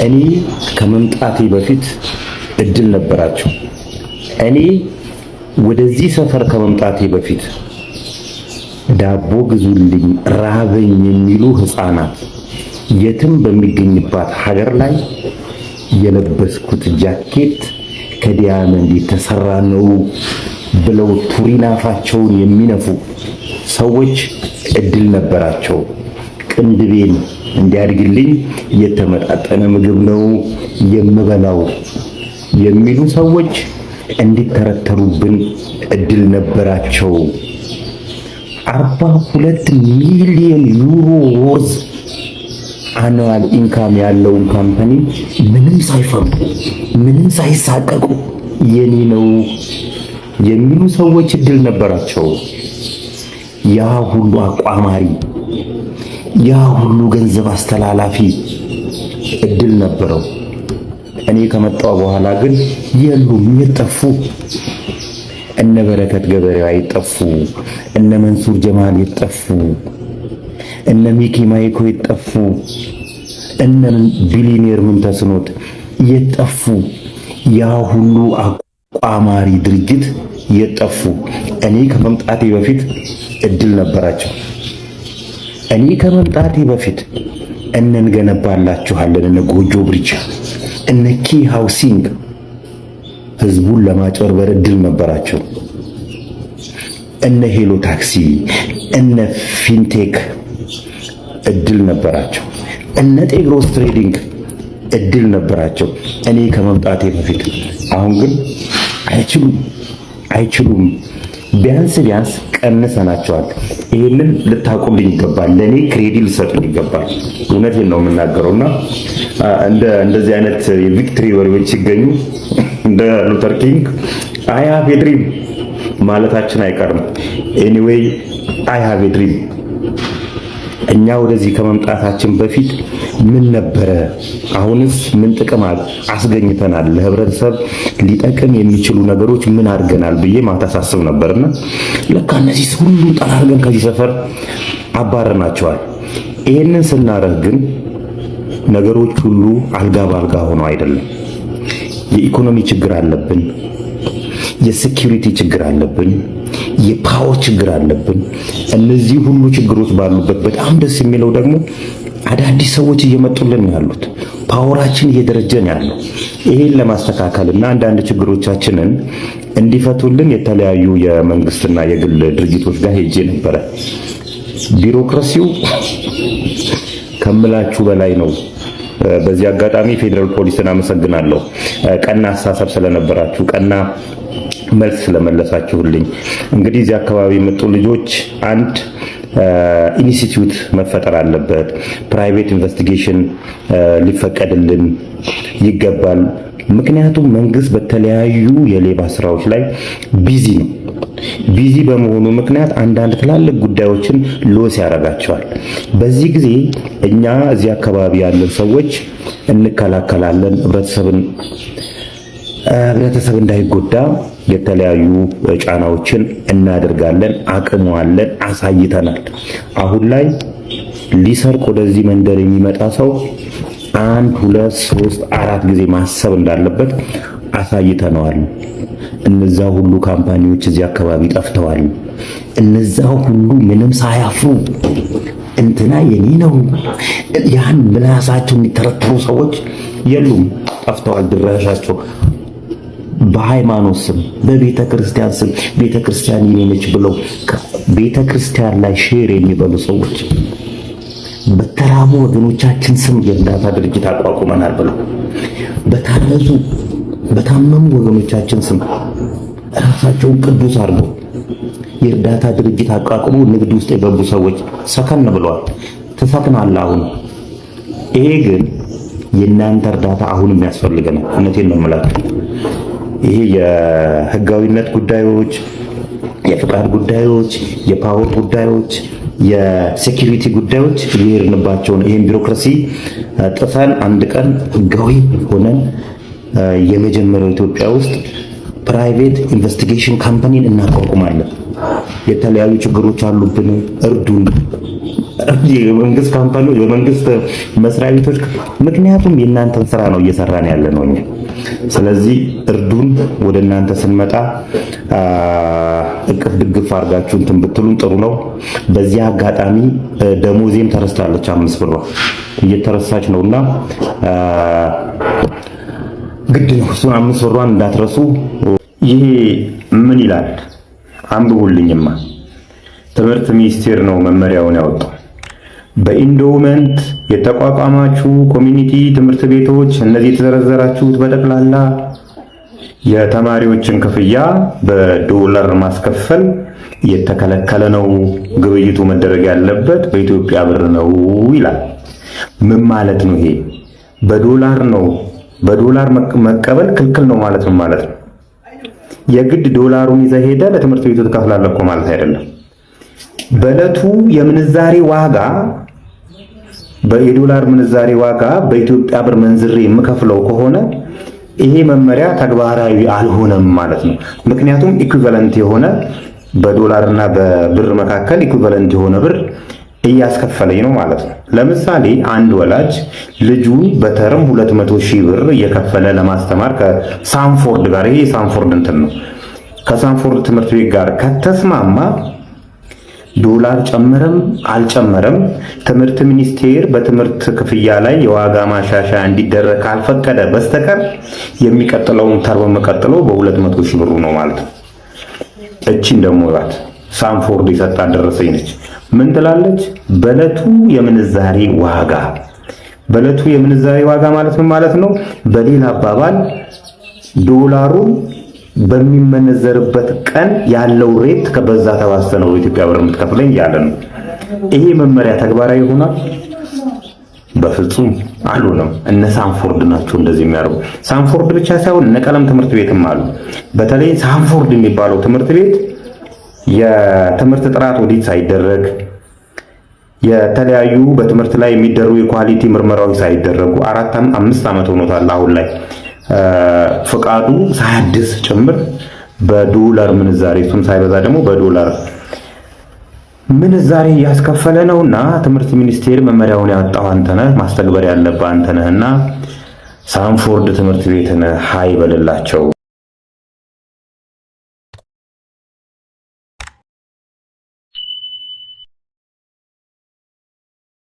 እኔ ከመምጣቴ በፊት እድል ነበራቸው። እኔ ወደዚህ ሰፈር ከመምጣቴ በፊት ዳቦ ግዙልኝ ራበኝ የሚሉ ህፃናት የትም በሚገኝባት ሀገር ላይ የለበስኩት ጃኬት ከዲያመንድ የተሰራ ነው ብለው ቱሪናፋቸውን የሚነፉ ሰዎች እድል ነበራቸው። ቅንድቤን እንዲያድግልኝ የተመጣጠነ ምግብ ነው የምበላው የሚሉ ሰዎች እንዲተረተሩብን እድል ነበራቸው። 42 ሚሊዮን ዩሮ ወርዝ አኑዋል ኢንካም ያለውን ካምፓኒ ምንም ሳይፈሩ ምንም ሳይሳቀቁ የኔ ነው የሚሉ ሰዎች እድል ነበራቸው። ያ ሁሉ አቋማሪ፣ ያ ሁሉ ገንዘብ አስተላላፊ እድል ነበረው። እኔ ከመጣው በኋላ ግን የሉም፣ የጠፉ። እነ በረከት ገበሬው አይጠፉ፣ እነ መንሱር ጀማል ይጠፉ፣ እነ ሚኪ ማይኮ ይጠፉ፣ እነ ቢሊኔር ምንተስኖት ይጠፉ። ያ ሁሉ አቋማሪ ድርጅት የጠፉ። እኔ ከመምጣቴ በፊት እድል ነበራቸው። እኔ ከመምጣቴ በፊት እንገነባላችኋለን እነ ጎጆ ብሪጅ፣ እነ ኪ ሃውሲንግ ህዝቡን ለማጭበርበር እድል ነበራቸው። እነ ሄሎ ታክሲ፣ እነ ፊንቴክ እድል ነበራቸው። እነ ጤግሮስ ትሬዲንግ እድል ነበራቸው እኔ ከመምጣቴ በፊት። አሁን ግን አይችሉም። ቢያንስ ቀንሰናቸዋል። ይሄንን ልታቁልኝ ይገባል። ለኔ ክሬዲት ልሰጡኝ ይገባል። እውነቴን ነው የምናገረውና እንደዚህ አይነት የቪክትሪ ወሬዎች ሲገኙ እንደ ሉተር ኪንግ አይ ሃቭ ኤ ድሪም ማለታችን አይቀርም። ኤኒዌይ አይ ሃቭ ኤ ድሪም። እኛ ወደዚህ ከመምጣታችን በፊት ምን ነበረ? አሁንስ ምን ጥቅም አስገኝተናል? ለህብረተሰብ ሊጠቅም የሚችሉ ነገሮች ምን አድርገናል ብዬ ማታሳስብ ነበርና ለካ እነዚህ ሁሉ ጠራርገን ከዚህ ሰፈር አባረናቸዋል። ይሄንን ስናረግ ግን ነገሮች ሁሉ አልጋ ባልጋ ሆነው አይደለም። የኢኮኖሚ ችግር አለብን፣ የሴኩሪቲ ችግር አለብን፣ የፓወር ችግር አለብን። እነዚህ ሁሉ ችግሮች ባሉበት በጣም ደስ የሚለው ደግሞ አዳዲስ ሰዎች እየመጡልን ያሉት፣ ፓወራችን እየደረጀን ያለው ይሄን ለማስተካከልና አንዳንድ ችግሮቻችንን እንዲፈቱልን የተለያዩ የመንግስትና የግል ድርጅቶች ጋር ሄጄ ነበረ። ቢሮክራሲው ከምላችሁ በላይ ነው። በዚህ አጋጣሚ ፌደራል ፖሊስን አመሰግናለሁ። ቀና አስተሳሰብ ስለነበራችሁ፣ ቀና መልስ ስለመለሳችሁልኝ። እንግዲህ እዚህ አካባቢ የመጡ ልጆች አንድ ኢንስቲትዩት መፈጠር አለበት። ፕራይቬት ኢንቨስቲጌሽን ሊፈቀድልን ይገባል። ምክንያቱም መንግስት በተለያዩ የሌባ ስራዎች ላይ ቢዚ ነው። ቢዚ በመሆኑ ምክንያት አንዳንድ ትላልቅ ጉዳዮችን ሎስ ያደርጋቸዋል። በዚህ ጊዜ እኛ እዚህ አካባቢ ያለን ሰዎች እንከላከላለን። ህብረተሰብ እንዳይጎዳ የተለያዩ ጫናዎችን እናደርጋለን። አቅሙ አለን፣ አሳይተናል። አሁን ላይ ሊሰርቅ ወደዚህ መንደር የሚመጣ ሰው 1 2 3 4 ጊዜ ማሰብ እንዳለበት አሳይተነዋል። እነዛ ሁሉ ካምፓኒዎች እዚህ አካባቢ ጠፍተዋል። እነዛ ሁሉ ምንም ሳያፍሩ እንትና የኔ ነው ያን ምላሳቸው የሚተረተሩ ሰዎች የሉም፣ ጠፍተዋል። ድራሻቸው በሃይማኖት ስም፣ በቤተ ክርስቲያን ስም ቤተ ክርስቲያን የኔ ነች ብለው ቤተ ክርስቲያን ላይ ሼር የሚበሉ ሰዎች፣ በተራቡ ወገኖቻችን ስም የእርዳታ ድርጅት አቋቁመናል ብለው በታመሙ ወገኖቻችን ስም ራሳቸውን ቅዱስ አድርገው የእርዳታ ድርጅት አቋቁሞ ንግድ ውስጥ የገቡ ሰዎች ሰከን ብለዋል። ተሰክናል። አሁን ይሄ ግን የእናንተ እርዳታ አሁንም ያስፈልገናል። እውነቴን ነው የምላችሁ። ይሄ የህጋዊነት ጉዳዮች፣ የፍቃድ ጉዳዮች፣ የፓወር ጉዳዮች፣ የሴኩሪቲ ጉዳዮች ይሄርንባቸው ነው። ይሄን ቢሮክራሲ ጥፈን አንድ ቀን ህጋዊ ሆነን የመጀመሪያው ኢትዮጵያ ውስጥ ፕራይቬት ኢንቨስቲጌሽን ካምፓኒን እናቋቁማለን። የተለያዩ ችግሮች አሉብን፣ እርዱን። የመንግስት ካምፓኒዎች፣ የመንግስት መስሪያ ቤቶች፣ ምክንያቱም የእናንተን ስራ ነው እየሰራን ያለ ነው እኛ። ስለዚህ እርዱን። ወደ እናንተ ስንመጣ እቅፍ ድግፍ አድርጋችሁ እንትን ብትሉን ጥሩ ነው። በዚህ አጋጣሚ ደሞዜም ተረስታለች፣ 5 ብሯ እየተረሳች ነውና ግድ ነው እሱን 5 ብሯን እንዳትረሱ። ይሄ ምን ይላል አንብቡልኝማ። ትምህርት ሚኒስቴር ነው መመሪያውን ያወጣው። በኢንዶመንት የተቋቋማችሁ ኮሚኒቲ ትምህርት ቤቶች እነዚህ የተዘረዘራችሁት በጠቅላላ የተማሪዎችን ክፍያ በዶላር ማስከፈል የተከለከለ ነው። ግብይቱ መደረግ ያለበት በኢትዮጵያ ብር ነው ይላል። ምን ማለት ነው ይሄ? በዶላር ነው። በዶላር መቀበል ክልክል ነው ማለት ነው ማለት ነው። የግድ ዶላሩን ይዘህ ሄደህ ለትምህርት ቤቱ ትከፍላለህ እኮ ማለት አይደለም። በዕለቱ የምንዛሬ ዋጋ የዶላር ምንዛሬ ዋጋ በኢትዮጵያ ብር መንዝሬ የምከፍለው ከሆነ ይሄ መመሪያ ተግባራዊ አልሆነም ማለት ነው። ምክንያቱም ኢኩቫለንት የሆነ በዶላርና በብር መካከል ኢኩቫለንት የሆነ ብር እያስከፈለኝ ነው ማለት ነው። ለምሳሌ አንድ ወላጅ ልጁን በተርም 200,000 ብር እየከፈለ ለማስተማር ከሳንፎርድ ጋር ይሄ ሳንፎርድ እንትን ነው ከሳንፎርድ ትምህርት ቤት ጋር ከተስማማ ዶላር ጨመረም አልጨመረም ትምህርት ሚኒስቴር በትምህርት ክፍያ ላይ የዋጋ ማሻሻያ እንዲደረግ ካልፈቀደ በስተቀር የሚቀጥለውን ተርም መቀጥለው በ200,000 ብሩ ነው ማለት ነው። እቺን ደግሞ ባት ሳንፎርድ የሰጣ ደረሰኝ ነች። ምን ትላለች? በዕለቱ የምንዛሬ ዋጋ። በዕለቱ የምንዛሬ ዋጋ ማለት ምን ማለት ነው? በሌላ አባባል ዶላሩ በሚመነዘርበት ቀን ያለው ሬት ከበዛ ተባስተነው ኢትዮጵያ ብር የምትከፍለኝ ያለ ነው። ይሄ መመሪያ ተግባራዊ ይሆናል? በፍጹም አልሆነም። እነ ሳንፎርድ ናቸው እንደዚህ የሚያደርጉ። ሳንፎርድ ብቻ ሳይሆን እነ ቀለም ትምህርት ቤትም አሉ። በተለይ ሳንፎርድ የሚባለው ትምህርት ቤት የትምህርት ጥራት ኦዲት ሳይደረግ የተለያዩ በትምህርት ላይ የሚደረጉ የኳሊቲ ምርመራዎች ሳይደረጉ 4-5 ዓመት ሆኖታል። አሁን ላይ ፍቃዱ ሳያድስ ጭምር በዶላር ምንዛሬ እሱም ሳይበዛ ደግሞ በዶላር ምንዛሬ ያስከፈለ ነውና ትምህርት ሚኒስቴር መመሪያውን ያወጣው አንተነህ ማስተግበር ያለብህ አንተነህና ሳንፎርድ ትምህርት ቤትን ሃይ በልላቸው።